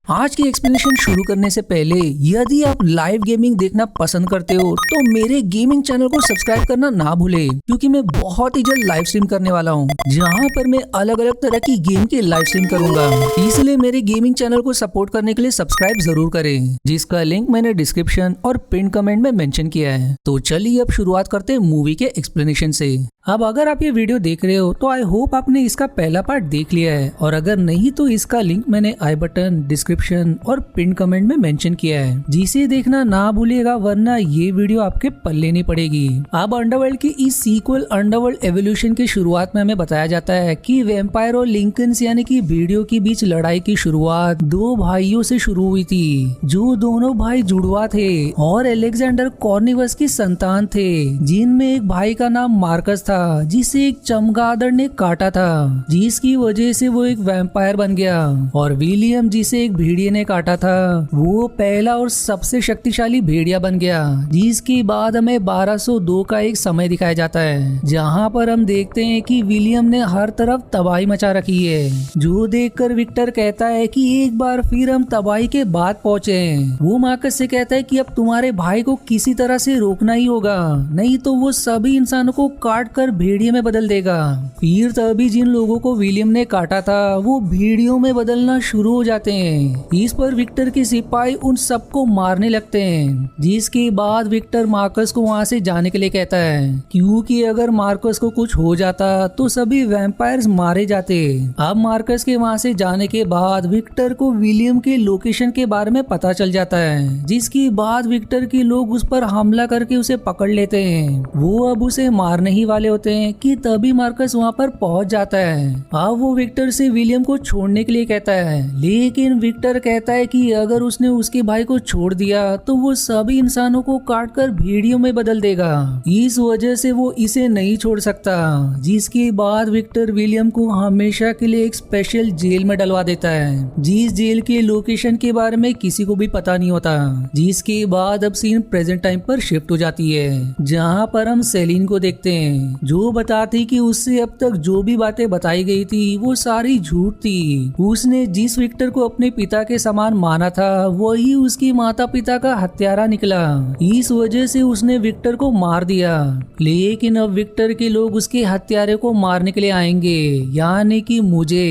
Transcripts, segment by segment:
आज की एक्सप्लेनेशन शुरू करने से पहले यदि आप लाइव गेमिंग देखना पसंद करते हो तो मेरे गेमिंग चैनल को सब्सक्राइब करना ना भूले, क्योंकि मैं बहुत ही जल्द लाइव स्ट्रीम करने वाला हूँ जहाँ पर मैं अलग अलग तरह की गेम की लाइव स्ट्रीम करूंगा। इसलिए मेरे गेमिंग चैनल को सपोर्ट करने के लिए सब्सक्राइब जरूर करें, जिसका लिंक मैंने डिस्क्रिप्शन और पिन कमेंट में मेंशन किया है। तो चलिए अब शुरुआत करते हैं मूवी के एक्सप्लेनेशन से। अब अगर आप ये वीडियो देख रहे हो तो आई होप आपने इसका पहला पार्ट देख लिया है, और अगर नहीं तो इसका लिंक मैंने आई बटन, डिस्क्रिप्शन और पिन कमेंट में मेंशन किया है, जिसे देखना ना भूलिएगा, वरना ये वीडियो आपके पल्ले नहीं पड़ेगी। अब अंडरवर्ल्ड की इस सीक्वल अंडरवर्ल्ड एवोल्यूशन की शुरुआत में हमें बताया जाता है कि वैम्पायर और लिंकन्स यानी कि भेड़ियों के बीच लड़ाई की शुरुआत दो भाइयों से शुरू हुई थी, जो दोनों भाई जुड़वा थे और अलेक्जेंडर कॉर्निवस की संतान थे, जिनमें एक भाई का नाम मार्कस था, जिसे एक चमगादड़ ने काटा था, जिसकी वजह से वो एक वैम्पायर बन गया, और विलियम, जिसे एक भेड़िए ने काटा था, वो पहला और सबसे शक्तिशाली भेड़िया बन गया। जिसके बाद हमें 1202 का एक समय दिखाया जाता है, जहाँ पर हम देखते हैं कि विलियम ने हर तरफ तबाही मचा रखी है, जो देखकर विक्टर कहता है कि एक बार फिर हम तबाही के बाद पहुँचे। वो मार्कस से कहता है कि अब तुम्हारे भाई को किसी तरह से रोकना ही होगा, नहीं तो वो सभी इंसानों को काट कर भेड़िए में बदल देगा। फिर तभी जिन लोगों को विलियम ने काटा था वो भेड़ियों में बदलना शुरू हो जाते हैं। इस पर विक्टर के सिपाही उन सबको मारने लगते हैं, जिसके बाद विक्टर मार्कस को वहां से जाने के लिए कहता है, क्योंकि अगर मार्कस को कुछ हो जाता तो सभी वैम्पायर्स मारे जाते। अब मार्कस के वहां से जाने के बाद विक्टर को विलियम के लोकेशन के बारे में पता चल जाता है, जिसके बाद विक्टर के लोग उस पर हमला करके उसे पकड़ लेते हैं। वो अब उसे मारने ही वाले होते हैं कि तभी मार्कस वहां पर पहुंच जाता है। अब वो विक्टर से विलियम को छोड़ने के लिए कहता है, लेकिन विक्टर कहता है कि अगर उसने उसके भाई को छोड़ दिया तो वो सभी इंसानों को काटकर भेड़ियों में बदल देगा, इस वजह से वो इसे नहीं छोड़ सकता। जिसके बाद विक्टर विलियम को हमेशा के लिए एक स्पेशल जेल में डलवा देता है, जिस जेल के लोकेशन के बारे में किसी को भी पता नहीं होता। जिसके बाद अब सीन प्रेजेंट टाइम पर शिफ्ट हो जाती है, जहाँ पर हम सेलिन को देखते हैं, जो बताती कि उससे अब तक जो भी बातें बताई गई थी वो सारी झूठ थी। उसने जिस विक्टर को अपने पिता के समान माना था वही उसके माता पिता का हत्यारा निकला, इस वजह से उसने विक्टर को मार दिया। लेकिन अब विक्टर के लोग उसके हत्यारे को मारने के लिए आएंगे, यानी कि मुझे।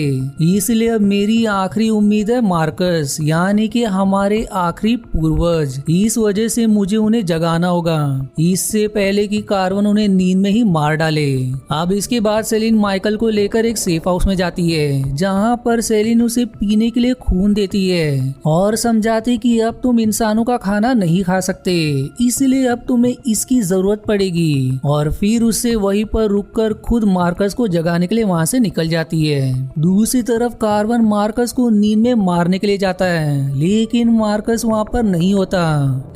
इसलिए अब मेरी आखिरी उम्मीद है मार्कस, यानी कि हमारे आखिरी पूर्वज। इस वजह से मुझे उन्हें जगाना होगा, इससे पहले कि कार्वन उन्हें नींद में ही मार डाले। अब इसके बाद सेलिन माइकल को लेकर एक सेफ हाउस में जाती है, जहाँ पर सेलिन उसे पीने के लिए खून देती है और समझाती कि अब तुम इंसानों का खाना नहीं खा सकते, इसलिए अब तुम्हें इसकी जरूरत पड़ेगी। और फिर उससे वहीं पर रुककर खुद मार्कस को जगाने के लिए वहाँ से निकल जाती है। दूसरी तरफ कार्वन मार्कस को नींद में मारने के लिए जाता है, लेकिन मार्कस वहाँ पर नहीं होता,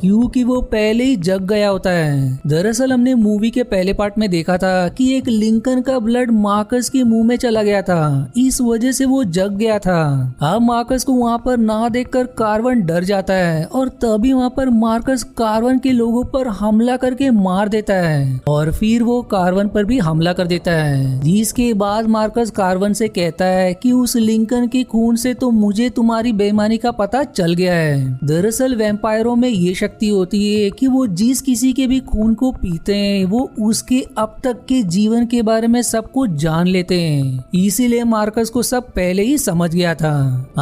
क्योंकि वो पहले ही जग गया होता है। दरअसल हमने मूवी के पहले पार्ट में देखा था कि एक लिंकन का ब्लड मार्कस के मुंह में चला गया था, इस वजह से वो जग गया था। अब मार्कस को वहाँ पर ना देखकर कार्वन डर जाता है, और तभी वहाँ पर मार्कस कार्वन के लोगों पर हमला करके मार देता है, और फिर वो कार्वन पर भी हमला कर देता है। जिसके बाद मार्कस कार्वन से कहता है कि उस लिंकन के खून से तो मुझे तुम्हारी बेईमानी का पता चल गया है। दरअसल वैम्पायरों में ये शक्ति होती है कि वो जिस किसी के भी खून को पीते हैं वो उसके अब तक के जीवन के बारे में सब कुछ जान लेते हैं, इसीलिए मार्कस को सब पहले ही समझ गया था।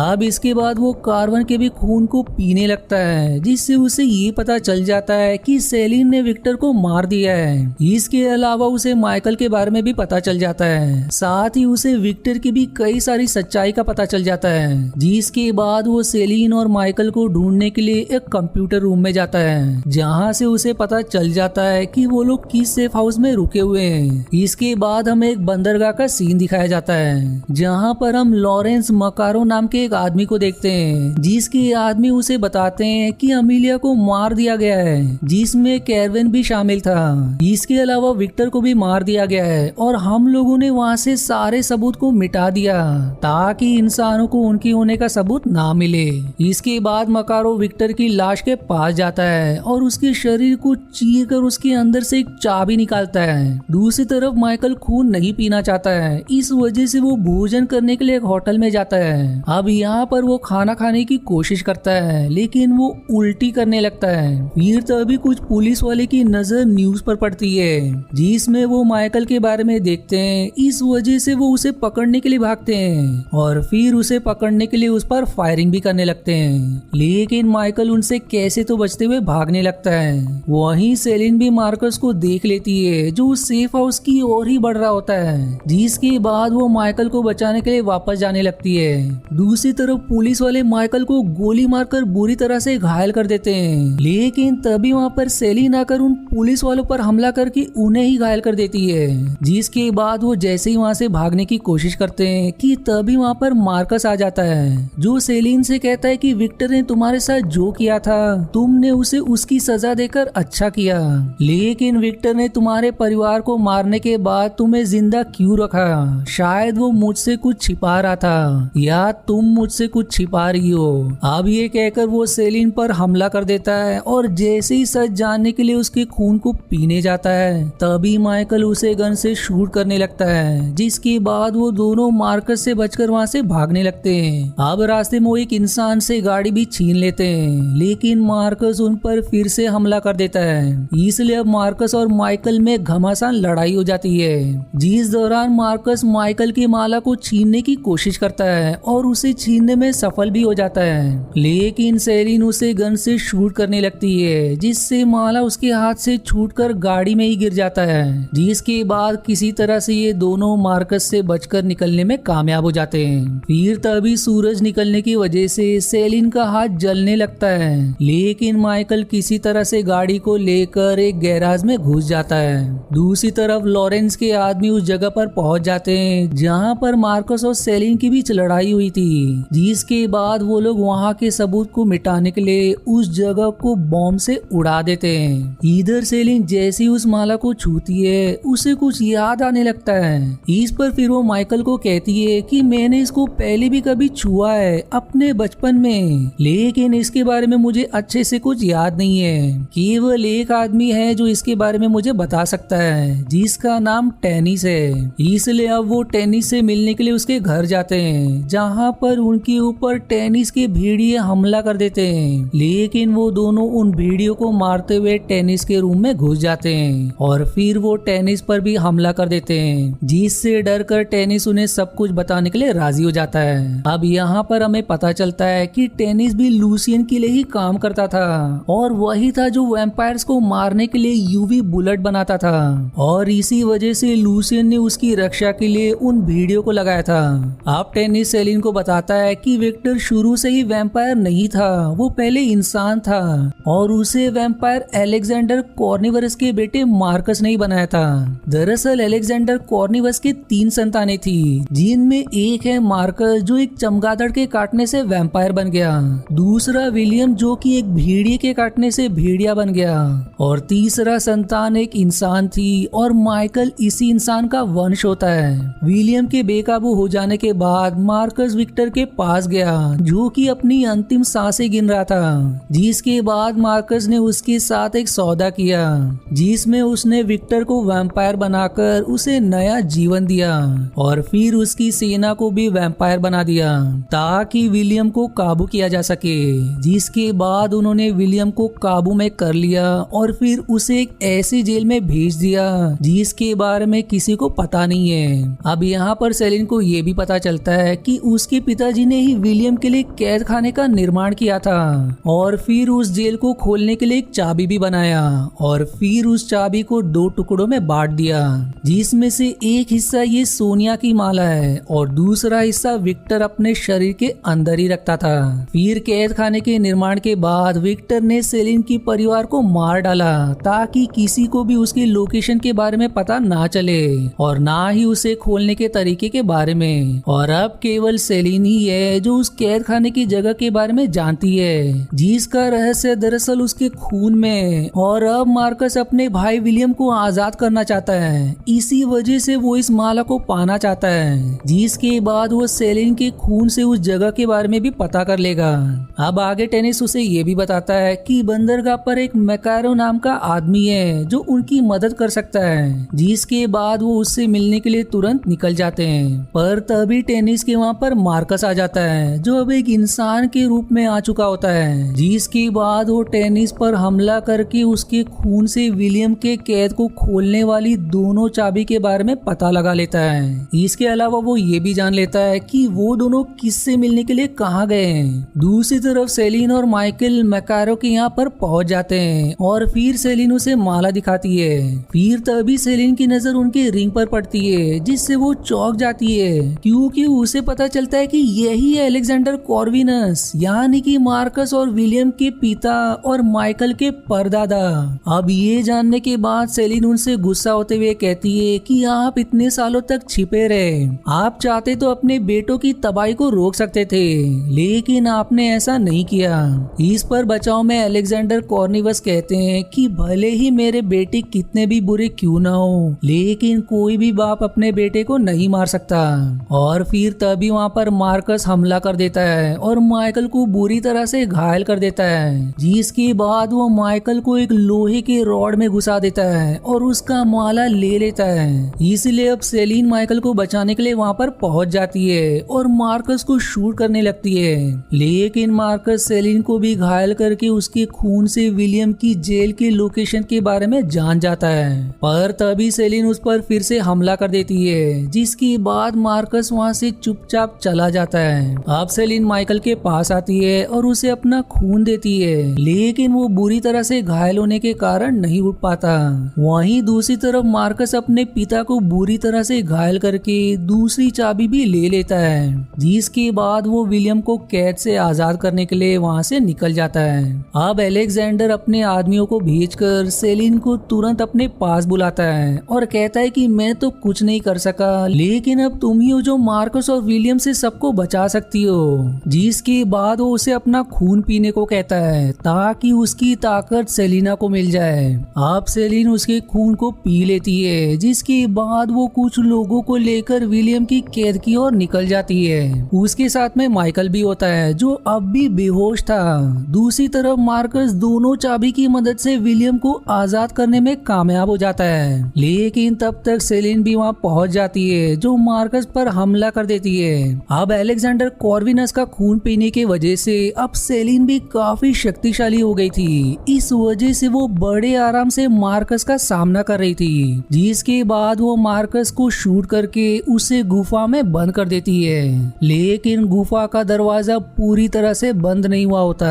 अब इसके बाद वो कार्वन के भी खून को पीने लगता है, जिससे उसे ये पता चल जाता है कि सेलिन ने विक्टर को मार दिया है। इसके अलावा उसे माइकल के बारे में भी पता चल जाता है, साथ ही उसे विक्टर की भी कई सारी सच्चाई का पता चल जाता है। जिसके बाद वो सेलिन और माइकल को ढूंढने के लिए एक कंप्यूटर रूम में जाता है, जहाँ से उसे पता चल जाता है कि वो लोग किस सेफ हाउस में रुके हुए हैं। इसके बाद हमें एक बंदरगाह का सीन दिखाया जाता है, जहाँ पर हम लॉरेंस मकारो नाम के एक आदमी को देखते हैं, जिसके आदमी उसे बताते हैं कि अमीलिया को मार दिया गया है, जिसमें कैरवेन भी शामिल था। इसके अलावा विक्टर को भी मार दिया गया है, और हम लोगों ने वहाँ से सारे सबूत को मिटा दिया ताकि इंसानों को उनके होने का सबूत ना मिले। इसके बाद मकारो विक्टर की लाश के पास जाता है और उसके शरीर को चीर कर उसके अंदर से एक चाबी निकालता है। दूसरी तरफ माइकल खून नहीं पीना चाहता है, इस वजह से वो भोजन करने के लिए एक होटल में जाता है। अब यहाँ पर वो खाना खाने की कोशिश करता है लेकिन वो उल्टी करने लगता है। फिर तभी कुछ पुलिस वाले की नजर न्यूज पर पड़ती है जिसमें वो माइकल के बारे में देखते हैं। इस वजह से वो उसे पकड़ने के लिए भागते हैं और फिर उसे पकड़ने के लिए उस पर फायरिंग भी करने लगते हैं, लेकिन माइकल उनसे कैसे तो बचते हुए भागने लगता है। वहीं सेलिन भी मार्कस को देख लेती है जो सेफ हाउस की ओर ही बढ़ रहा होता है, जिसके बाद वो माइकल को बचाने के लिए वापस जाने लगती है। दूसरी तरफ पुलिस वाले माइकल को गोली मारकर बुरी तरह से घायल कर देते हैं, लेकिन तभी वहाँ पर सेलिन आकर उन पुलिस वालों पर हमला करके उन्हें ही घायल कर देती है। जिसके बाद वो जैसे ही वहाँ से भागने की कोशिश करते हैं कि तभी वहाँ पर मार्कस आ जाता है जो सेलिन से कहता है कि विक्टर ने तुम्हारे साथ जो किया था तुमने उसे उसकी सजा देकर अच्छा किया, लेकिन विक्टर ने तुम्हारे परिवार को मारने के बाद तुम्हें जिंदा क्यों रखा? शायद वो मुझसे कुछ छिपा रहा था या तुम मुझसे कुछ छिपा रही हो। अब ये कहकर वो सेलिन पर हमला कर देता है और जैसे ही सच जानने के लिए उसके खून को पीने जाता है तभी माइकल उसे गन से शूट करने लगता है, जिसके बाद वो दोनों मार्कस से बचकर वहाँ से भागने लगते हैं। अब रास्ते में वो एक इंसान से गाड़ी भी छीन लेते हैं, लेकिन मार्कस उन पर फिर से हमला कर देता है। इसलिए अब मार्कस और माइकल में घमासान लड़ाई हो जाती है, जिस दौरान मार्कस माइकल की माला को छीनने की कोशिश करता है और उसे छीनने में सफल भी हो जाता है, लेकिन सेलिन उसे गन से शूट करने लगती है जिससे माला उसके हाथ से छूटकर गाड़ी में ही गिर जाता है। जिसके बाद किसी तरह से ये दोनों मार्कस से बचकर निकलने में कामयाब हो जाते हैं। फिर तभी सूरज निकलने की वजह से सेलिन का हाथ जलने लगता है, लेकिन माइकल किसी तरह से गाड़ी को लेकर एक गैराज में घुस जाता है। दूसरी तरफ लॉरेंस के आदमी उस जगह पर पहुंच जाते हैं जहां पर मार्कस और सेलिन के बीच लड़ाई हुई थी, जिसके बाद वो लोग वहां के सबूत को मिटाने के लिए उस जगह को बॉम्ब से उड़ा देते हैं। इधर सेलिन जैसी उस माला को छूती है उसे कुछ याद आने लगता है। इस पर फिर वो माइकल को कहती है कि मैंने इसको पहले भी कभी छुआ है अपने बचपन में, लेकिन इसके बारे में मुझे अच्छे से कुछ याद नहीं है। केवल एक आदमी है जो इसके बारे में मुझे बता सकता है जिसका नाम टेनिस है। इसलिए अब वो टेनिस से मिलने के लिए उसके घर जाते हैं जहाँ पर उनके ऊपर टेनिस के भेड़िए हमला कर देते हैं, लेकिन वो दोनों उन भेड़ियों को मारते हुए टेनिस के रूम में घुस जाते हैं और फिर वो टेनिस पर भी हमला कर देते हैं, जिससे डर कर टेनिस उन्हें सब कुछ बताने के लिए राजी हो जाता है। अब यहाँ पर हमें पता चलता है कि टेनिस भी लूसियन के लिए ही काम करता था और वही था जो वैम्पायर्स को मारने के लिए यूवी बुलेट बनाता था, और इसी वजह से लूसियन ने उसकी रक्षा के लिए उन भेड़ियों को लगाया था। अब टेनिस सेलिन को बताता है कि विक्टर शुरू से ही वैम्पायर नहीं था, वो पहले इंसान था और उसे वैम्पायर अलेक्जेंडर कॉर्निवरस के बेटे मार्कस ने ही बनाया था। दरअसल अलेक्जेंडर कॉर्निवस के 3 संतानें थी, जिनमें एक है मार्कस जो एक चमगादड़ के काटने से वैम्पायर बन गया, दूसरा विलियम जो कि एक भेड़िए के काटने से भेड़िया बन गया, और तीसरा संतान एक इंसान थी और माइकल इसी इंसान का वंश होता है। विलियम के बेकाबू हो जाने के बाद मार्कस विक्टर के पास गया जो कि अपनी अंतिम सांसें गिन रहा था, जिसके बाद मार्कस ने उसके साथ एक सौदा किया जिसमें उसने विक्टर को वैम्पायर बनाकर उसे नया जीवन दिया और फिर उसकी सेना को भी वैम्पायर बना दिया ताकि विलियम को काबू किया जा सके। जिसके बाद उन्होंने विलियम को काबू में कर लिया और फिर उसे एक ऐसी जेल में भेज दिया जिसके बारे में किसी को पता नहीं है। अब यहाँ पर सेलिन को ये भी पता चलता है कि उसके पिताजी ने ही विलियम के लिए कैद खाने का निर्माण किया था और फिर उस जेल को खोलने के लिए एक चाबी भी बनाया और फिर उस चाबी को 2 टुकड़ों में बांट दिया, जिसमें से एक हिस्सा ये सोनिया की माला है और दूसरा हिस्सा विक्टर अपने शरीर के अंदर ही रखता था। फिर कैद खाने के निर्माण के बाद विक्टर ने सेलिन की परिवार को मार डाला ताकि किसी को भी उसकी लोकेशन के बारे में पता ना चले और ना ही उसे खोलने के तरीके के बारे में, और अब केवल सेलिन ही है जो उस कैद खाने की जगह के बारे में जानती है जिसका रहस्य दरअसल उसके खून में। और अब मार्कस अपने भाई विलियम को आजाद करना चाहता है, इसी वजह से वो इस माला को पाना चाहता है, जिसके बाद वो सेलिन के खून से उस जगह के बारे में भी पता कर लेगा। अब आगे टेनिस उसे ये भी बताता है कि बंदरगाह पर एक मैकारो नाम का आदमी है जो उनकी मदद कर सकता है, जिसके बाद वो उससे मिलने के लिए तुरंत निकल जाते हैं। पर तभी टेनिस के वहाँ पर मार्कस आ जाता है, जो अब एक इंसान के रूप में आ चुका होता है, जिसके बाद वो टेनिस पर हमला करके उसके खून से विलियम के कैद को खोलने वाली दोनों चाबी के बारे में पता लगा लेता है। इसके अलावा वो ये भी जान लेता है कि वो दोनों किससे मिलने के लिए कहाँ गए हैं। दूसरी तरफ सेलिन और माइकल मैकारो के यहाँ पर पहुंच जाते हैं और फिर सेलिन उसे माला दिखाती है। फिर तभी सेलिन की नजर उनके रिंग पर पड़ती है, जिससे वो चौंक जाती है, क्योंकि उसे पता चलता है कि यही है अलेक्जेंडर कॉर्विनस, यानी कि मार्कस और विलियम के पिता और माइकल के परदादा। अब ये जानने के बाद सेलिन उनसे गुस्सा होते हुए कहती है कि आप इतने सालों तक छिपे रहे, आप चाहते तो अपने बेटों की तबाही को रोक सकते थे, लेकिन आपने ऐसा नहीं किया। इस पर बचाव में अलेक्जेंडर कॉर्निवस कहते हैं कि भले ही मेरे बेटे कितने भी बुरे क्यों ना हो, लेकिन कोई भी बाप अपने बेटे को नहीं मार सकता। और फिर तभी वहाँ पर मार्कस हमला कर देता है और माइकल को बुरी तरह से घायल कर देता है, जिसके बाद वो माइकल को एक लोहे के रॉड में घुसा देता है और उसका माला ले लेता है। इसलिए अब सेलिन माइकल को बचाने के लिए वहाँ पर पहुंच जाती है और मार्कस को शूट करने लगती है, लेकिन मार्कस सेलिन को भी घायल करके उसके खून से विलियम की जेल के लोकेशन के बारे में जान जाता है। पर तभी सेलिन उस पर फिर से हमला कर देती है, जिसके बाद मार्कस वहाँ से चुपचाप चला जाता है। अब सेलिन माइकल के पास आती है और उसे अपना खून देती है, लेकिन वो बुरी तरह से घायल होने के कारण नहीं उठ पाता। वहीं दूसरी तरफ मार्कस अपने पिता को बुरी तरह से घायल करके दूसरी चाबी भी ले लेता है, जिसके बाद वो विलियम को कैद से आजाद करने के लिए वहाँ से निकल जाता है। अब अलेक्जेंडर अपने आदमियों को भेजकर सेलिन को तुरंत अपने पास बुलाता है और कहता है कि मैं तो कुछ नहीं कर सका, लेकिन अब तुम ही हो जो मार्कस और विलियम से सबको बचा सकती हो। जिसके बाद वो उसे अपना खून पीने को कहता है ताकि उसकी ताकत सेलिना को मिल जाए। अब सेलिन उसके खून को पी लेती है, जिसके बाद वो कुछ लोगों को लेकर विलियम की कैद की ओर निकल जाती है। उसके साथ में माइकल भी होता है, जो अब भी बेहोश था। दूसरी तरफ मार्कस दोनों चाबी की मदद से विलियम को आजाद करने में कामयाब हो जाता है, लेकिन तब तक सेलिन भी वहाँ पहुंच जाती है, जो मार्कस पर हमला कर देती है। अब अलेक्जेंडर कॉर्विनस का खून पीने की वजह से अब सेलिन भी काफी शक्तिशाली हो गई थी। इस वजह से वो बड़े आराम से मार्कस का सामना कर रही थी, जिसके बाद वो मार्कस को शूट करके उसे गुफा में बंद कर देती है, लेकिन गुफा का दरवाजा पूरी तरह से बंद नहीं हुआ होता।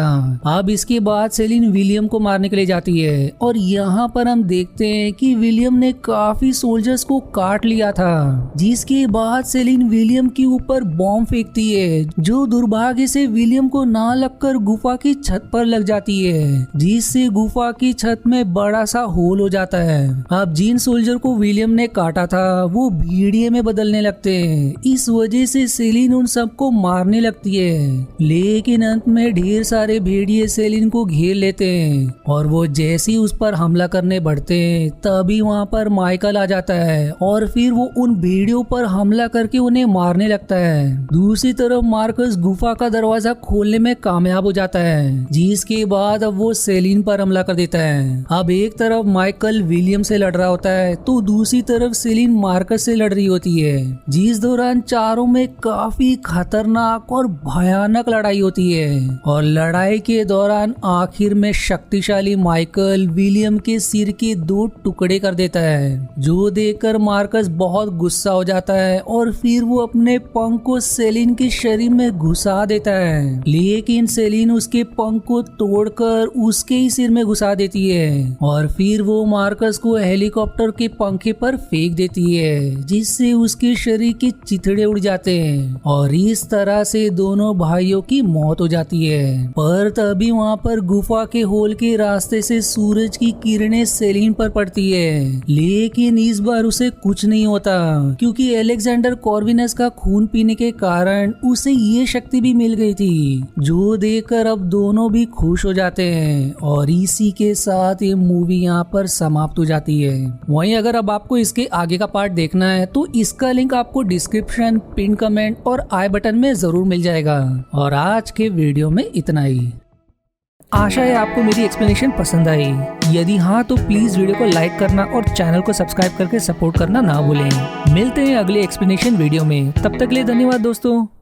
अब इसके बाद सेलिन विलियम को मारने के लिए जाती है और यहाँ पर हम देखते हैं कि विलियम ने काफी सोल्जर्स को काट लिया था, जिसके बाद सेलिन विलियम के ऊपर बॉम्ब फेंकती है, जो दुर्भाग्य से विलियम को ना लगकर गुफा की छत पर लग जाती है, जिससे गुफा की छत में बड़ा सा होल हो जाता है। अब जिन सोल्जर को विलियम ने काटा था वो भेड़िए में बदलने लगते हैं। इस वजह से सेलिन उन सबको मारने लगती है, लेकिन अंत में ढेर सारे भेड़िए सेलिन को घेर लेते हैं और वो जैसे ही उस पर हमला करने बढ़ते हैं तभी वहाँ पर माइकल आ जाता है और फिर वो उन भेड़ियों पर हमला करके उन्हें मारने लगता है। दूसरी तरफ मार्कस गुफा का दरवाजा खोलने में कामयाब हो जाता है, जिसके बाद अब वो सेलिन पर हमला कर देता है। अब एक तरफ माइकल विलियम से लड़ रहा होता है तो दूसरी तरफ सेलिन मार्कस से लड़ रही होती है, जिस दौरान चारों में काफी खतरनाक और भयानक लड़ाई होती है। और लड़ाई के दौरान आखिर में शक्तिशाली माइकल विलियम के सिर के 2 टुकड़े कर देता है, जो देखकर मार्कस बहुत गुस्सा हो जाता है और फिर वो अपने पंख को सेलिन के शरीर में घुसा देता है, लेकिन सेलिन उसके पंख को तोड़कर उसके ही सिर में घुसा देती है और फिर वो मार्कस को हेलीकॉप्टर के पंखे पर फेंक देती है, जिससे उसके शरीर के चिथड़े उड़ जाते हैं और इस तरह से दोनों भाइयों की मौत हो जाती है। पर तभी वहाँ पर गुफा के होल के रास्ते से सूरज की किरणें सेलिन पर पड़ती है, लेकिन इस बार उसे कुछ नहीं होता, क्योंकि अलेक्जेंडर कॉर्विनस का खून पीने के कारण उसे ये शक्ति भी मिल गई थी, जो देखकर अब दोनों भी खुश हो जाते हैं। और इसी के साथ ये मूवी यहाँ पर समाप्त हो जाती है। वहीं अगर अब आपको इसके आगे का पार्ट देखना है तो इसका लिंक आपको डिस्क्रिप्शन, पिन कमेंट और आई बटन में जरूर मिल जाएगा। और आज के वीडियो में इतना ही। आशा है आपको मेरी एक्सप्लेनेशन पसंद आई। यदि हाँ तो प्लीज वीडियो को लाइक करना और चैनल को सब्सक्राइब करके सपोर्ट करना ना भूलें। मिलते हैं अगले एक्सप्लेनेशन वीडियो में, तब तक के लिए धन्यवाद दोस्तों।